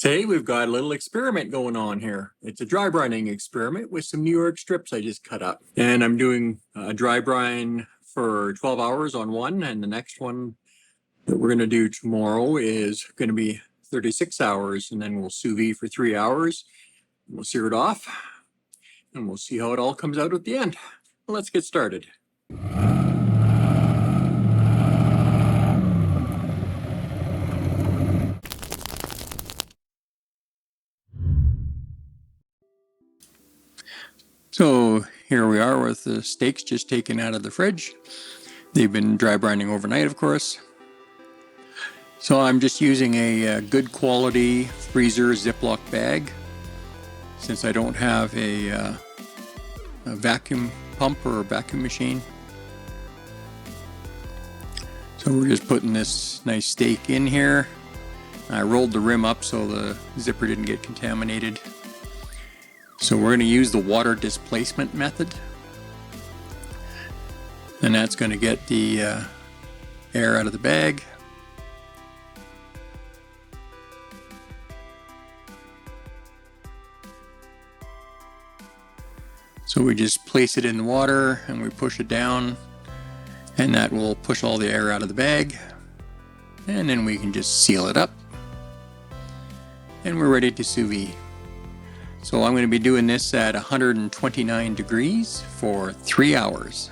Today we've got a little experiment going on here. It's a dry brining experiment with some New York strips I just cut up. And I'm doing a dry brine for 12 hours on one, and the next one that we're going to do tomorrow is going to be 36 hours, and then we'll sous vide for 3 hours. We'll sear it off, and we'll see how it all comes out at the end. Well, let's get started. So here we are with the steaks just taken out of the fridge. They've been dry brining overnight, of course. So I'm just using a good quality freezer Ziploc bag, since I don't have a vacuum pump or a vacuum machine. So we're just putting this nice steak in here. I rolled the rim up so the zipper didn't get contaminated. So we're going to use the water displacement method, and that's going to get the air out of the bag. So we just place it in the water and we push it down, and that will push all the air out of the bag, and then we can just seal it up and we're ready to sous vide. So I'm going to be doing this at 129 degrees for 3 hours.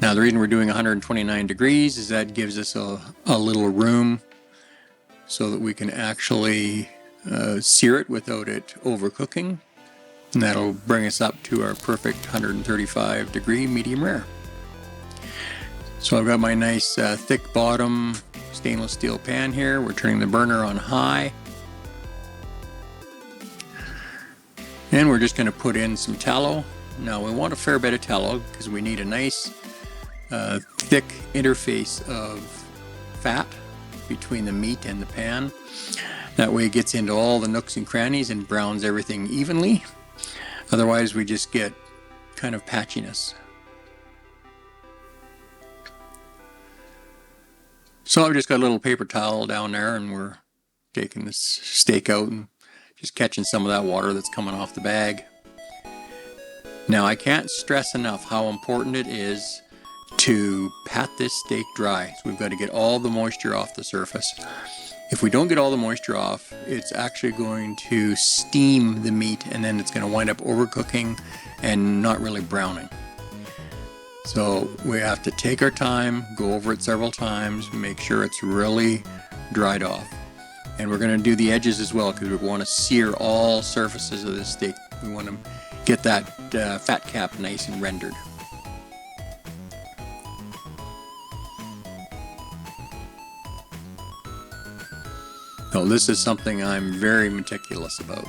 Now the reason we're doing 129 degrees is that gives us a little room so that we can actually sear it without it overcooking. And that'll bring us up to our perfect 135 degree medium rare. So I've got my nice thick bottom stainless steel pan here. We're turning the burner on high, and we're just going to put in some tallow. Now we want a fair bit of tallow because we need a nice thick interface of fat between the meat and the pan. That way it gets into all the nooks and crannies and browns everything evenly. Otherwise we just get kind of patchiness. So I've just got a little paper towel down there, and we're taking this steak out and just catching some of that water that's coming off the bag. Now I can't stress enough how important it is to pat this steak dry. So we've got to get all the moisture off the surface. If we don't get all the moisture off, it's actually going to steam the meat, and then it's going to wind up overcooking and not really browning. So we have to take our time, go over it several times, make sure it's really dried off. And we're going to do the edges as well, because we want to sear all surfaces of this steak. We want to get that fat cap nice and rendered. So this is something I'm very meticulous about.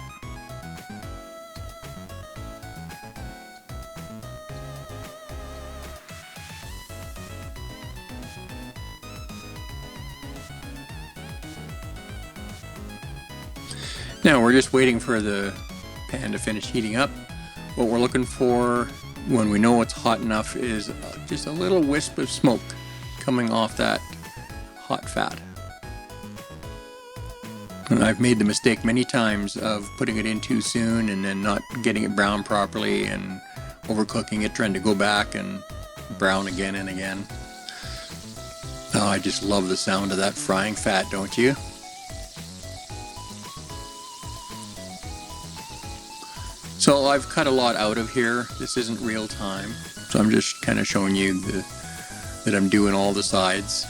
Now we're just waiting for the pan to finish heating up. What we're looking for when we know it's hot enough is just a little wisp of smoke coming off that hot fat. And I've made the mistake many times of putting it in too soon and then not getting it brown properly and overcooking it, trying to go back and brown again and again. Oh, I just love the sound of that frying fat, don't you? So I've cut a lot out of here. This isn't real time, so I'm just kind of showing you that I'm doing all the sides.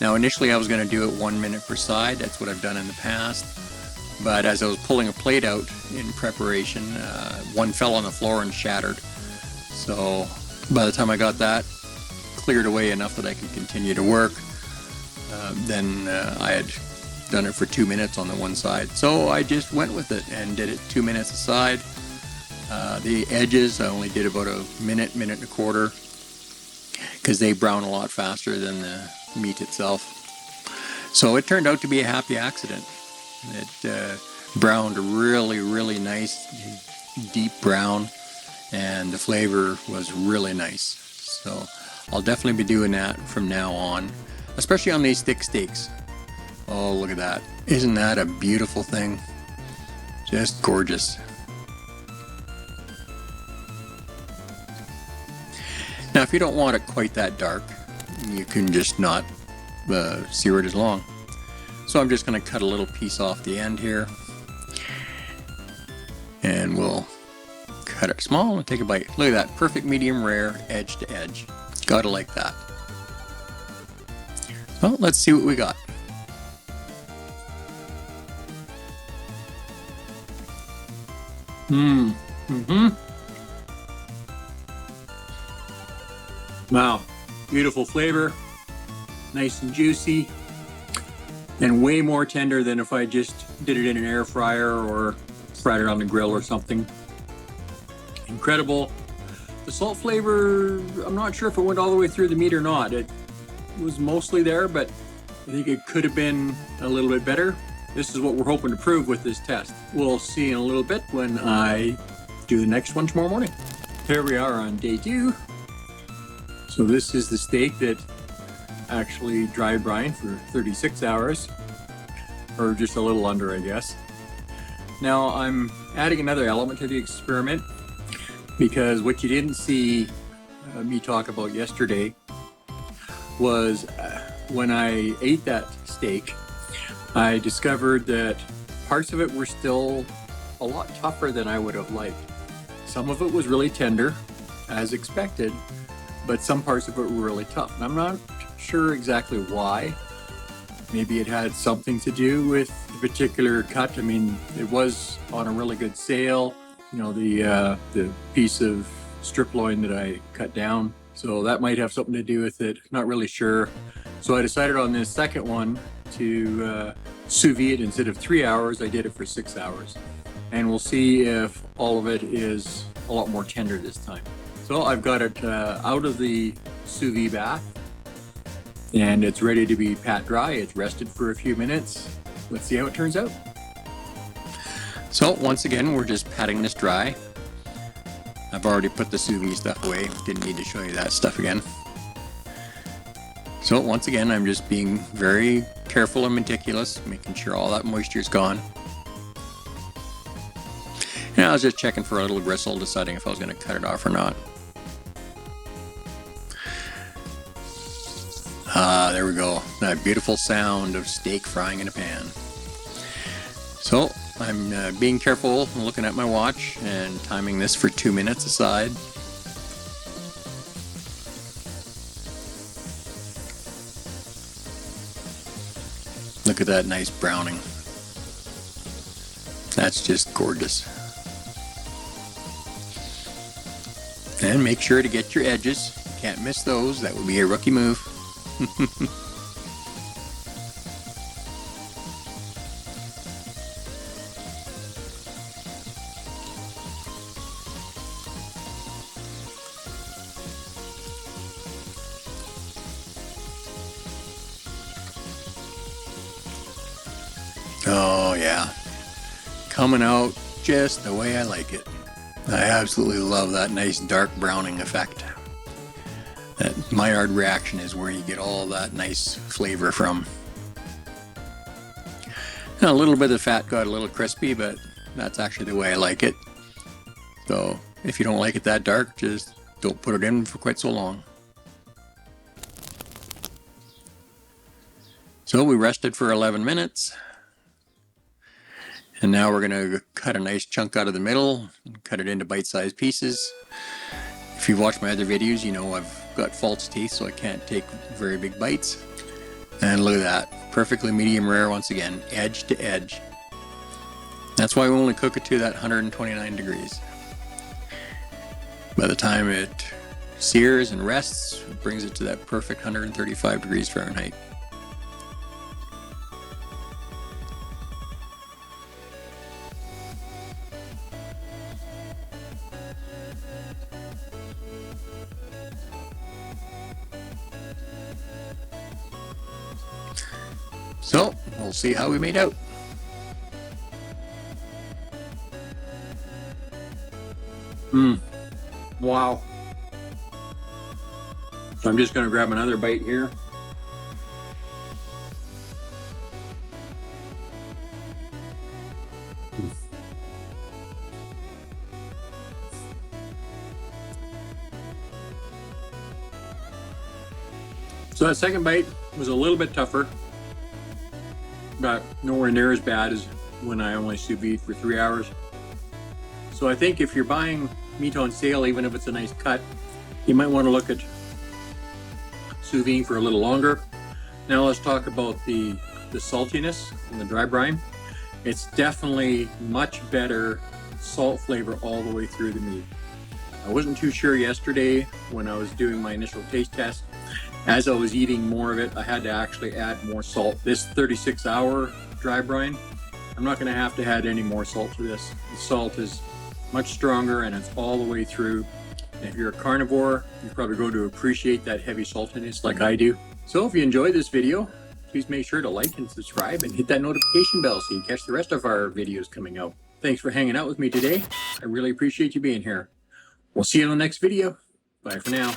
Now initially I was going to do it 1 minute per side. That's what I've done in the past. But as I was pulling a plate out in preparation, one fell on the floor and shattered. So by the time I got that cleared away enough that I could continue to work, then I had done it for 2 minutes on the one side. So I just went with it and did it 2 minutes aside. The edges I only did about a minute, minute and a quarter, because they brown a lot faster than the meat itself. So it turned out to be a happy accident. It browned a really, really nice deep brown, and the flavor was really nice. So I'll definitely be doing that from now on. especially on these thick steaks. Oh, look at that. Isn't that a beautiful thing? Just gorgeous. Now, if you don't want it quite that dark, you can just not sear it as long. So I'm just going to cut a little piece off the end here. And we'll cut it small and take a bite. Look at that, perfect medium rare, edge to edge. Gotta like that. Well, let's see what we got. Wow, beautiful flavor, nice and juicy, and way more tender than if I just did it in an air fryer or fried it on the grill or something. Incredible. The salt flavor, I'm not sure if it went all the way through the meat or not. It was mostly there, but I think it could have been a little bit better. This is what we're hoping to prove with this test. We'll see in a little bit when I do the next one tomorrow morning. Here we are on day 2. So this is the steak that actually dry brine for 36 hours, or just a little under, I guess. Now I'm adding another element to the experiment, because what you didn't see me talk about yesterday was when I ate that steak, I discovered that parts of it were still a lot tougher than I would have liked. Some of it was really tender, as expected, but some parts of it were really tough. And I'm not sure exactly why. Maybe it had something to do with the particular cut. I mean, it was on a really good sale, you know, the piece of strip loin that I cut down. So that might have something to do with it. Not really sure. So I decided on this second one to sous vide. Instead of 3 hours, I did it for 6 hours. And we'll see if all of it is a lot more tender this time. So I've got it out of the sous vide bath, and it's ready to be pat dry. It's rested for a few minutes. Let's see how it turns out. So once again, we're just patting this dry. I've already put the sous vide stuff away. Didn't need to show you that stuff again. So once again, I'm just being very careful and meticulous, making sure all that moisture is gone. And I was just checking for a little gristle, deciding if I was going to cut it off or not. Ah, there we go. That beautiful sound of steak frying in a pan. So I'm being careful and looking at my watch and timing this for 2 minutes aside. Look at that nice browning. That's just gorgeous. And make sure to get your edges. You can't miss those. That would be a rookie move. Oh yeah, coming out just the way I like it. I absolutely love that nice dark browning effect. That Maillard reaction is where you get all that nice flavor from. Now, a little bit of the fat got a little crispy, but that's actually the way I like it. So if you don't like it that dark, just don't put it in for quite so long. So we rested for 11 minutes. And now we're going to cut a nice chunk out of the middle and cut it into bite-sized pieces. If you've watched my other videos, you know I've got false teeth, so I can't take very big bites. And look at that, perfectly medium rare once again, edge to edge. That's why we only cook it to that 129 degrees. By the time it sears and rests, it brings it to that perfect 135 degrees Fahrenheit. So, we'll see how we made out. Wow. So I'm just going to grab another bite here. So that second bite was a little bit tougher, but nowhere near as bad as when I only sous vide for 3 hours. So I think if you're buying meat on sale, even if it's a nice cut, you might want to look at sous vide for a little longer. Now let's talk about the saltiness in the dry brine. It's definitely much better salt flavor all the way through the meat. I wasn't too sure yesterday when I was doing my initial taste test. As I was eating more of it, I had to actually add more salt. This 36-hour dry brine, I'm not going to have to add any more salt to this. The salt is much stronger and it's all the way through. And if you're a carnivore, you're probably going to appreciate that heavy saltiness like I do. So if you enjoyed this video, please make sure to like and subscribe and hit that notification bell so you catch the rest of our videos coming out. Thanks for hanging out with me today. I really appreciate you being here. We'll see you in the next video. Bye for now.